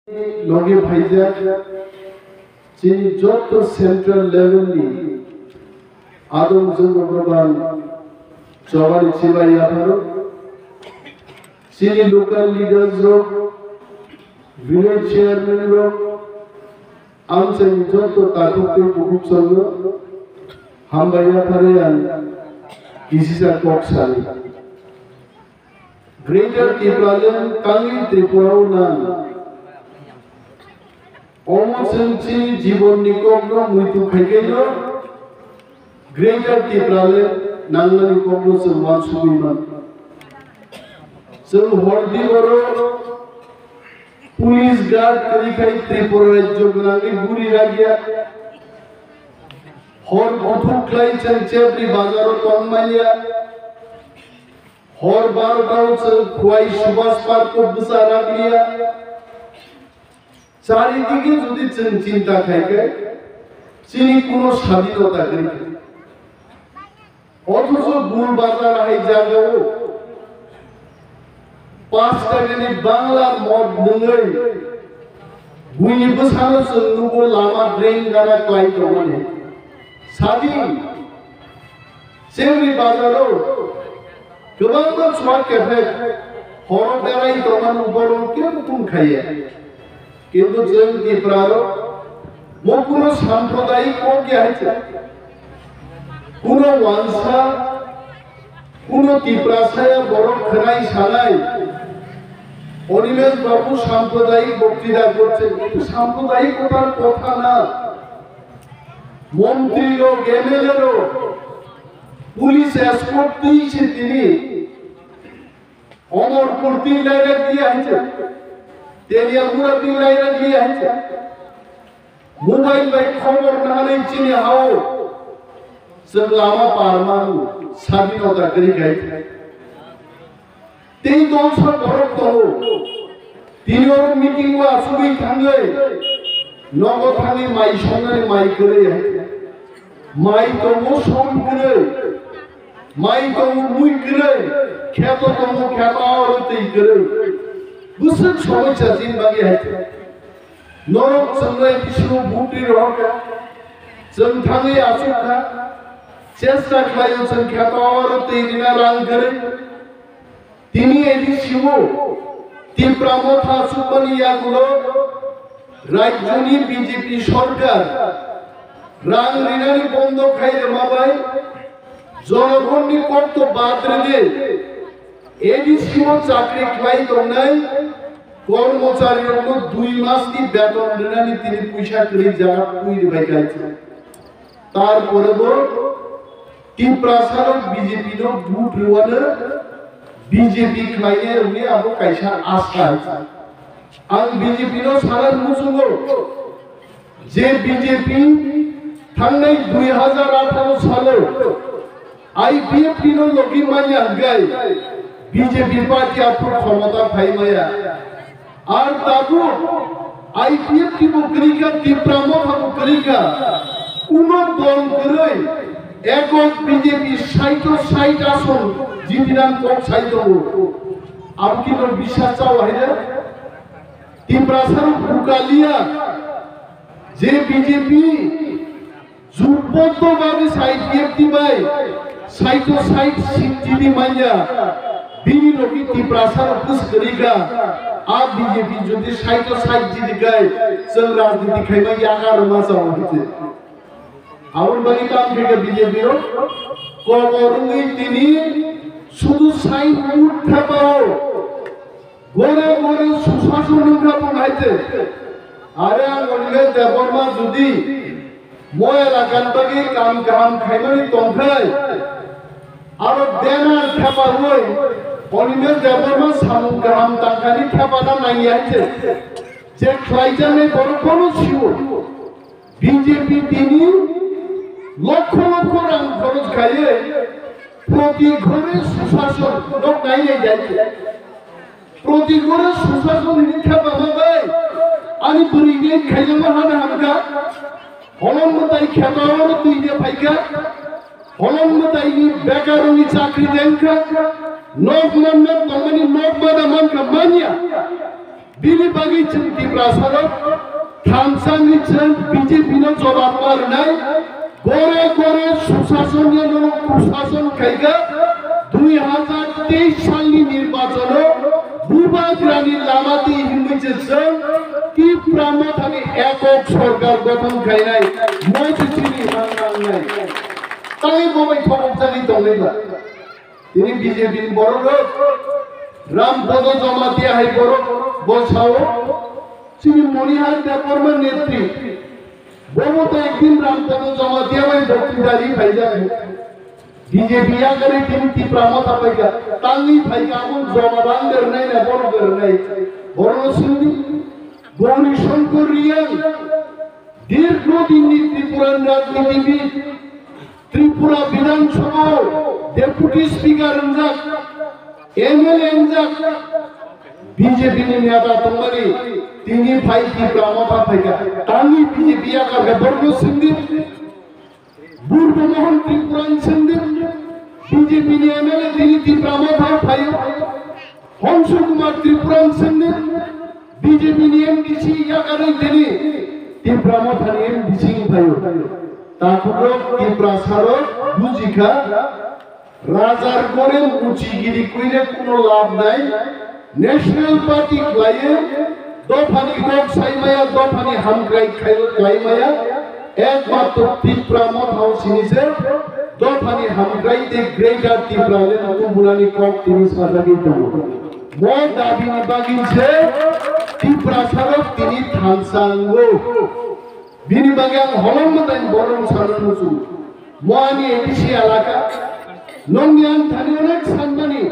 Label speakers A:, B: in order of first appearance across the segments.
A: Logi Bhaija, Chini Jotto Central Level, Adam Zungoban, Chavali Chivayaparo, Chini local leaders, village chairman, Amsen Jotto Tatuke Bukupsano, Hambayapare and Isisa Koksali. Greater Tipra, Tangi Tripura, Omosenchi Jibon Nikogno, Mutu Pegeno, Greater Tipra, Nangya Nikogno, Salman Subiman. So, Hordi Goro, Police Guard, Karikai Tripura, Jognani, Guri Ragia, Hor Kwplai, Chebri Bazaro, Tongkhe. और बार खुआई सुबास park को बुसारा लिया चारी दिखे जुदी चिंता खाएगे चिनी कुनो स्वाधीनता करेंगे और तो बुल बाजार है जागा वो 5 टके बांग्ला मॉड नंगे बुनी बुसारो संगु को लामा ड्रेन गाना क्लाइट होने स्वाधीन सेवरी बाजारो Kebanyakan semua kefek, orang berai teman ubaron kira pun kaya. কিন্তু যেন টিপ্রার কোন সাম্প্রদায়িক কি আছে কোন ওয়ানসা কোন টিপ্রাসায় বড় খেলাই সালাই অনিমেষ বাবু সাম্প্রদায়িক বক্তৃতা করছেন কিন্তু সাম্প্রদায়িকতার কথা না মন্ত্রী ও এমএলএরও পুলিশ এসকর্ট দিয়েছে তিনি অমর করতে লাইনে দিয়ে আছে তেলিয়ামুরা তিন লাইনে দিয়ে আছে মোবাইল বাই খবর না হলে চিনি হাও সবলামা পারমাণু স্বাধীনতা করি গাইছে তেই দলসর বরক দল তিনিও মিটিং ও আসুবি থাঙ্গে নগদ থাঙ্গে মাই সঙ্গে মাই করে মাই তো সম করে মাই তো মুই করে খ্যাত তো খ্যাত আর তেই করে বুঝছেন সমস্যা জিন বাকি আছে নরক সঙ্গে কিছু বুটি রকা जों थाङै आसुखा চেষ্টা খাইও जों খ্যাত আর তেই দিনা রাং করে তিনি এদি শিব তিপ্রা মথা সুপনিয়াগুলো রাজ্যনি বিজেপি সরকার রাং রিনানি বন্ধ খাইলে মাবাই জনগণনি কত বাদ রে এডি শিব চাকরি খাই দংনাই কর্মচারীর 2 মাস কি বেতন রিনানি তিনি পয়সা করে জায়গা কইরে বাইকাইছে তারপরে তিপ্রা সারক বিজেপি নো বুট রওয়ানা বিজেপি খাইয়ে উনি আবো কাইসা আস্থা আং বিজেপি নো সারা মুসুগো যে বিজেপি থাঙ্গাই 2018 সালে আইপিএফ নো লগি মানিয়া গাই বিজেপি পার্টি আপন ক্ষমতা ফাইমায়া আর তাবু আইপিএফ কি বকরিকা তিপ্রা মথা বকরিকা কোন দল করে একক বিজেপি 60 আসন জিতিরাম কোক সাইতো আপনি তো বিশ্বাস চাও হইনা তিপ্রাসার বুকালিয়া যে বিজেপি যুদ্ধভাবে সাইপিএফ দিবাই 60 সিট জিতি মাইয়া বিনি লোকি তিপ্রাসার পুশ করিগা আ বিজেপি যদি 60 জিতি গায় চল রাজনীতি খাইবা 11 মাস হইছে আর বাকি কাম থেকে বিজেপি র কবরঙ্গি তিনি শুধু সাই উঠতে পাও গোরে গোরে সুশাসন উঠাবো নাইতে আরে আঙ্গলে দেবরমা যদি মই এলাকার বাকি কাম কাম খাইমানি তংখে আর দেনা খেপা হই অনিমে দেবরমা সামু কাম তাকানি খেপানা নাই আছে যে খাইজানে বড় কোন ছিল বিজেপি তিনি লক্ষ লক্ষ রাং খরচ খাইয়ে প্রতি ঘরে সুশাসন লোক নাই যাইছে প্রতি ঘরে সুশাসন নিখা বাবা ভাই আমি বুড়িকে খাইলাম হানা হামকা হলম তাই খেতাওয়ার তুই যে ভাইকা হলম তাই বেকারনি চাকরি দেনকা নব নাম তমানি নব বাদা মানকা মানিয়া बिनि बागै जों टिप्रा साराव थामसानि जों बीजेपीनो जवाब मारनाय गरे गरे सुशासन प्रशासन खायगा 2023 सालनि निर्वाचनाव बुबाग्रानि लामाती हिंदुजों टिप्रा मथानि एকক सरकार गठन खायनाय मथुसिनि हांनांनाय ताई बबाय थरक जानि दंनायबा दिनै बीजेपी बर'ग रामपद जमातिया है बर'ग बसाओ सिमी मणिहार देवबर्मा नेत्री बहुत एक दिन रामपद जमातिया में बक्तिदारी फाइजा बीजेपी या करे टीम टिप्रा मथा फाइगा तांगी फाइगा हम जमाबान करनाय ना बर'ग करनाय बर'ग सिंधी गौरी शंकर रियां दीर्घदिननि त्रिपुरान राजनीतिबिद त्रिपुरा विधानसभा डेपुटी स्पीकर अंजाक एमएलए अंजाक बीजेपी ने नेता तंगरी तिनी भाई टिप्रा मथा फाइगा तांगी बीजेपी या कर बर'ग सिंधी बुर्ग मोहन त्रिपुरान सिंधी बीजेपी ने एमएलए तिनी टिप्रा मथा फाइयो हंस कुमार त्रिपुरान सिंधी बीजेपी ने एमडीसी या करे तिनी टिप्रा मथा ने एमडीसी फाइयो ताकुरो टिप्रा सारो बुजिखा राजार करे उचिगिरि कइले कोनो लाभ নাই नेशनल पार्टी क्लाये दफानि गक साइमाया दफानि हामग्राय क्लाइमाया एकमात्र टिप्रा मथाव सिनिसे दफानि हामग्राय दे ग्रेटर टिप्रा ले बुनानि कक तिनि साजागि दङ मो दाबिनि बागिनसे टिप्रा सारो तिनि थानसांगो बिनि बागे आं हलमताइन बरं साननुसु मोआनि एडिसि एलाका नंग्यान थानि अनेक सानमानि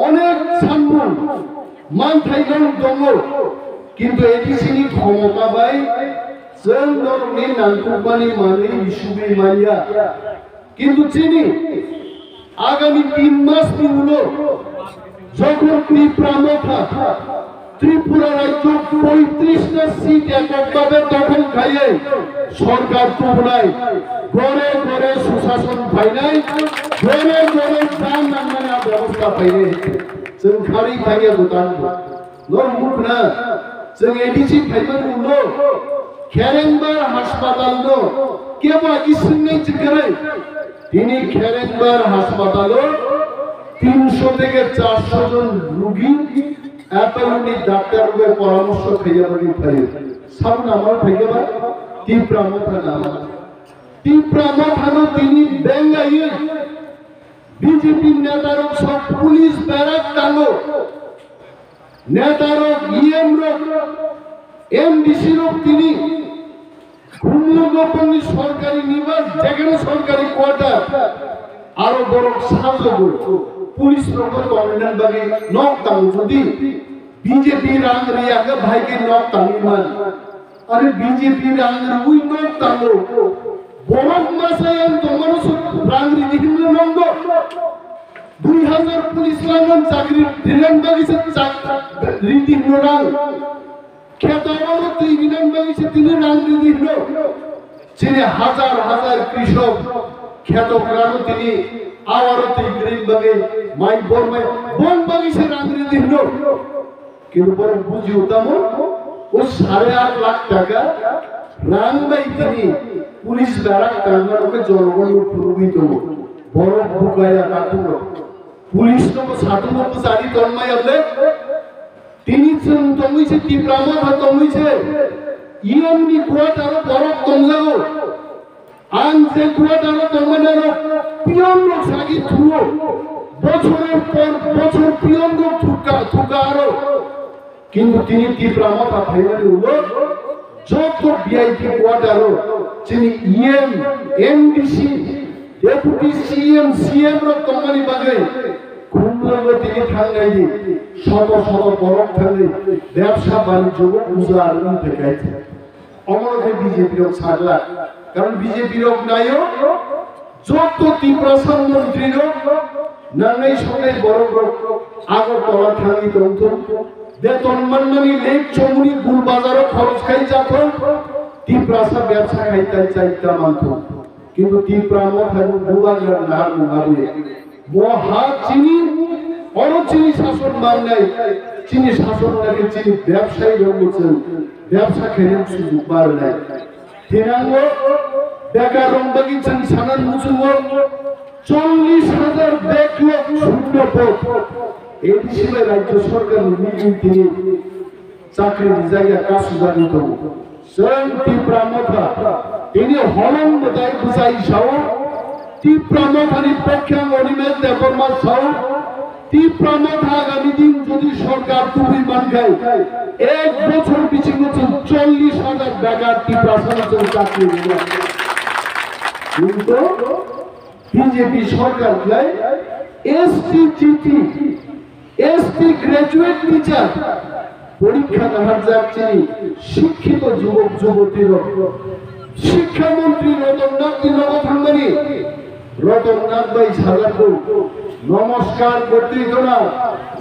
A: अनेक सानमुन मानथाइगन दङ किन्तु एडिसिनि क्षमता बाय जों नरनि नांगौमानि मानि बिसुबि मानिया किन्तु चिनि आगामी 3 मासनि उनाव যখন টিপ্রা মথা त्रिपुरा राज्य 35টা सीट এককভাবে দখল খাইয়ে সরকার তুবনাই গড়ে গড়ে সুশাসন ফাইনাই গড়ে গড়ে দাম নাংমানা ব্যবস্থা ফাইনে जों खारि फाइया गोदान नर मुखना जों एडिसि फाइमान उनो खेरेंबार हासपाताल नो केबा इसिंनै जिगरै दिनै खेरेंबार हासपातालो 300 থেকে 400 জন রোগী एपलनि डाक्टरबो परामर्श खाइयाबनि फायो सब नामा फाइयाबा टिप्रा मथा नामा टिप्रा मथानो तिनि बेंगायो बीजेपी नेतारो सब पुलिस बैरक टांगो नेतारो ईएम रो एमडीसी रो तिनि घुमलगपनि सरकारी निवास जेखाने सरकारी क्वार्टार आरो बरक साजगो पुलिस रंगो गवर्नमेंट बागे नक तांग जुदि बीजेपी रांग रियागा भाई के नक तांगमान अरे बीजेपी रांग रुई नक तांगो बरक मासायान तमनो रांग रिदिनो नंगो 2000 पुलिस लांगन चाकरी दिलन बागे से रिदिनो रांग खेतावरो तिगिनान बागे से तिनि रांग रिदिनो जेने हजार हजार कृषक खेतकरानो तिनि आवारो तिग्रिन बागे माइ बरमाय बन बागे से रांग्रि दिनो किन्तु बर बुझियो तामो ओ 8.5 लाख टाका रां बाय तिनि पुलिस बाराक टांगानो जनगण फुरुबि दङ बर बुगाया काकुनो पुलिस नो सातुनो सारि तन्माय अबले तिनि जों दङैसे टिप्रा मथा दङैसे इएम नि क्वार्टार बरक दंजागो आं जे क्वार्टार दंमानारो पियन लोक सागि थुओ बछरेर पर बछर पियन लोक थुकारो किन्तु तिनि टिप्रा मथा फाइनानि उलो जत वीआईपी क्वार्टारो जिनि इएम एमडीसी डेपुटी सीएम सीएम रो दंमानि बागै घुमलगो तिनि थांनायनि शत शत बरक थांनाय व्यवसा बाणिज्यबो उजारनि देखायছে अमरखे बीजेपी रो सागला कारण बीजेपी रो नायो যত টিপ্রাসান মন্ত্রী रो नांनाय संनाय बरक आगरतला थांगि दंथ बेतन माननानि लेक चमुनि गुल बाजाराव खरच खाइ जाथ टिप्रासा व्यवसा खाइता चाइता मानथ किन्तु टिप्रा मथानि बुबाग्रा नार नङाबो बहा चिनि চিনি শাসন মাননাই চিনি শাসনটাকে চিনি ব্যবসায়ী রঙছেন ব্যবসা খেলে সুযোগ পার নাই তিনাঙ্গ বেকার রংবাগিছেন সানান মুসুঙ্গ 40,000 ব্যাকলগ শূন্য পদ এই হিসেবে রাজ্য সরকার মিটিং তিনি চাকরি জায়গা কাজ সুদানিত স্বয়ং টিপ্রা মথা তিনি হলং দায় বুঝাই সাও টিপ্রা মথানি পক্ষে অনিমেষ দেববর্মা সাও টিপ্রা মথা আগামী দিন যদি সরকার তুমি মানখায় 1 বছর পিছিয়ে 40,000 বেকার টিপ্রা সমাজের চাকরি দিবে কিন্তু বিজেপি সরকার চায় এসটি চিঠি এসটি গ্রাজুয়েট টিচার পরীক্ষা দেওয়ার যাচ্ছে শিক্ষিত যুবক যুবতীর শিক্ষামন্ত্রী রতননাথ ভাই সাজাপুর নমস্কার করতেই তো না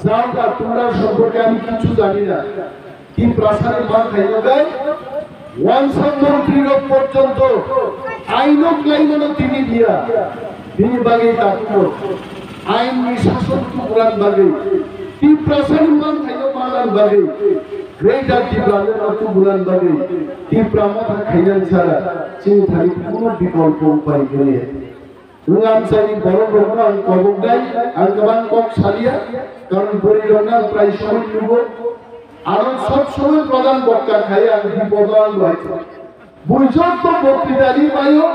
A: যাওটা তোমরা সম্পর্কে আমি কিছু জানি না কি প্রাসাদের মান খাইল গায় ওয়ানসার মন্ত্রীর পর্যন্ত আইনক লাইন তিনি দিয়া তিনি বাগে ডাক্তার আইন শাসন পুরান বাগে কি প্রাসাদের মান খাইল মালান বাগে গ্রেটার টিপ্রাদের মতো পুরান বাগে টিপ্রা মথা খাইলেন ছাড়া চিনি থাকি কোনো বিকল্প উপায় নেই Wngnai বড় বড় Kwplai আর গবান কক সালিয়া কারণ বরিরনা প্রায় সময় নিব আর সব সময় প্রধান বক্তা খাই আর বিপদান রয়েছে বুঝত তো বক্তৃতারি পাইও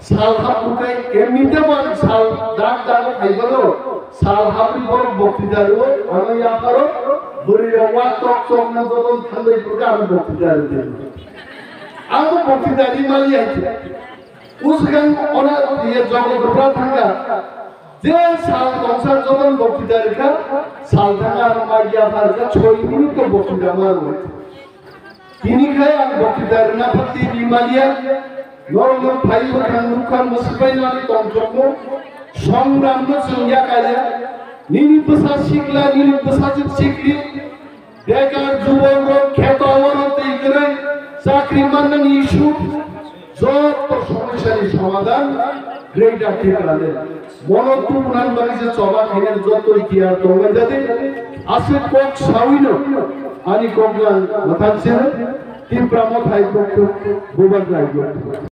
A: সাল হাপুকে এমনিতে মান সাল দাগ দাগ খাইবলো সাল হাপি বড় বক্তৃতারি আমি আপারো বরিরওয়া টক টক না যখন থালে পুরো আমি বক্তৃতারি দেব আমি বক্তৃতারি মালি আছে उसगन ओना ये जगत रुपा थांगा जे साल कंसार जबन बक्तिदार का साल थांगा मागिया फारका 6 मिनिट को बक्तिदार मारो किनी खाय आं बक्तिदार ना फति बिमालिया नरम फाइल खान नुखान मुसबाई लानि तंत्रको संग्राम न संज्ञा काया निनि पसा शिखला निनि पसा शिखली बेकार जुबक खेतावर तेगरे चाकरी माननानि इस्यु যত সমস্যার সমাধান গ্রেটার টিপ্রাদের মনতু পুরান বাড়িতে চবা খেলেন যত ইতিহাস তোমরা যাতে আছে কক সাউইন আনি কোকলান মাথাছে টিপ্রা মথাই কক বুবাগ্রা